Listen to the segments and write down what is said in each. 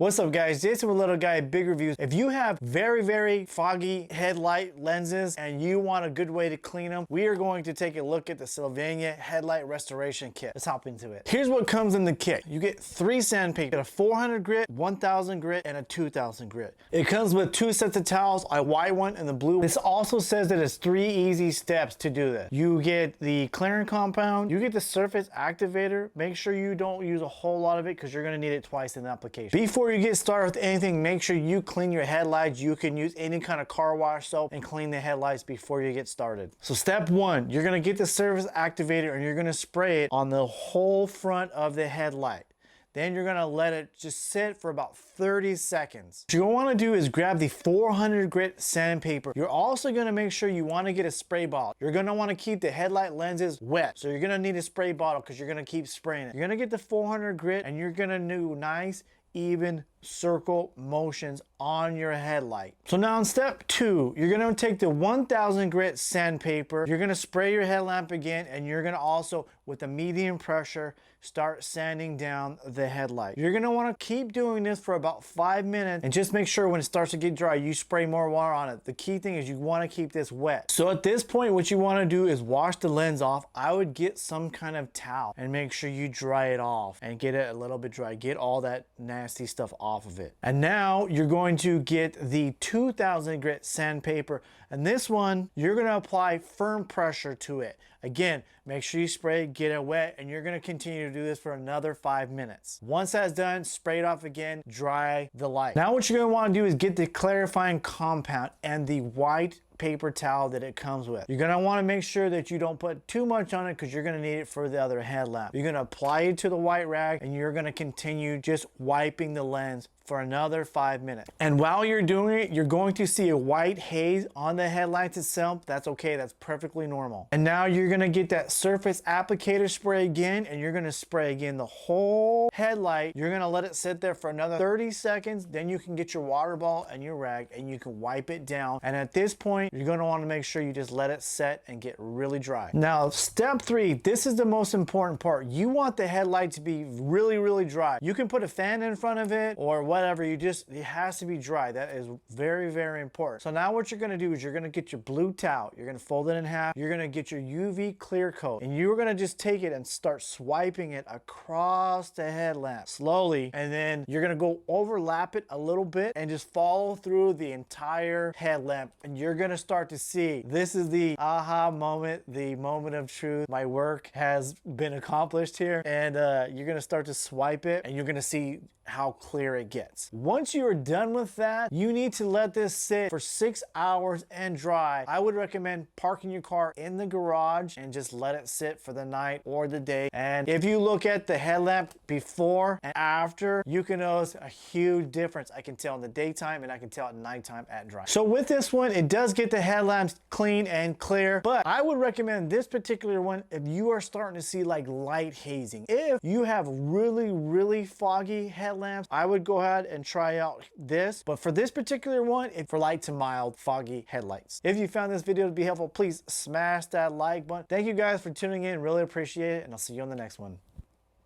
What's up guys, Jason with Little Guy Big Reviews. If you have very foggy headlight lenses and you want a good way to clean them, we are going to take a look at the Sylvania Headlight Restoration Kit. Let's hop into it. Here's what comes in the kit. You get 3 sandpaper, a 400 grit, 1000 grit, and a 2000 grit. It comes with 2 sets of towels, a white one and the blue. This also says that it's 3 easy steps to do this. You get the clearing compound, you get the surface activator. Make sure you don't use a whole lot of it because you're going to need it twice in the application. Before you get started with anything, make sure you clean your headlights. You can use any kind of car wash soap and clean the headlights before you get started. So step 1, you're going to get the surface activator and you're going to spray it on the whole front of the headlight. Then you're gonna let it just sit for about 30 seconds. What you're gonna wanna do is grab the 400 grit sandpaper. You're also gonna make sure you wanna get a spray bottle. You're gonna wanna keep the headlight lenses wet. So you're gonna need a spray bottle because you're gonna keep spraying it. You're gonna get the 400 grit and you're gonna do nice, even circle motions on your headlight. So now in step 2, you're gonna take the 1000 grit sandpaper, you're gonna spray your headlamp again, and you're gonna also, with a medium pressure, start sanding down the headlight. You're gonna wanna keep doing this for about 5 minutes, and just make sure when it starts to get dry, you spray more water on it. The key thing is you wanna keep this wet. So at this point, what you wanna do is wash the lens off. I would get some kind of towel and make sure you dry it off and get it a little bit dry. Get all that nasty stuff off of it. And now you're going to get the 2000 grit sandpaper, and this one you're going to apply firm pressure to it. Again, make sure you spray, get it wet, and you're going to continue to do this for another 5 minutes. Once that's done, spray it off again, dry the light. Now what you're going to want to do is get the clarifying compound and the white paper towel that it comes with. You're going to want to make sure that you don't put too much on it because you're going to need it for the other headlamp. You're going to apply it to the white rag and you're going to continue just wiping the lens for another 5 minutes. And while you're doing it, you're going to see a white haze on the headlights itself. That's okay, that's perfectly normal. And now you're gonna get that surface applicator spray again, and you're gonna spray again the whole headlight. You're gonna let it sit there for another 30 seconds, then you can get your water ball and your rag and you can wipe it down. And at this point, you're gonna wanna make sure you just let it set and get really dry. Now, step 3, this is the most important part. You want the headlight to be really dry. You can put a fan in front of it or whatever, it has to be dry. That is very important. So now what you're gonna do is you're gonna get your blue towel, you're gonna fold it in half, you're gonna get your UV clear coat, and you're gonna just take it and start swiping it across the headlamp slowly, and then you're gonna go overlap it a little bit and just follow through the entire headlamp, and you're gonna start to see, this is the aha moment, the moment of truth. My work has been accomplished here, and you're gonna start to swipe it and you're gonna see how clear it gets. Once you are done with that, you need to let this sit for 6 hours and dry. I would recommend parking your car in the garage and just let it sit for the night or the day. And if you look at the headlamp before and after, you can notice a huge difference. I can tell in the daytime and I can tell at nighttime at dry. So with this one, it does get the headlamps clean and clear, but I would recommend this particular one if you are starting to see like light hazing. If you have really foggy headlamps, I would go ahead and try out this, but for this particular one, it's for light to mild foggy headlights. If you found this video to be helpful, please smash that like button. Thank you guys for tuning in, really appreciate it, and I'll see you on the next one.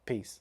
Peace.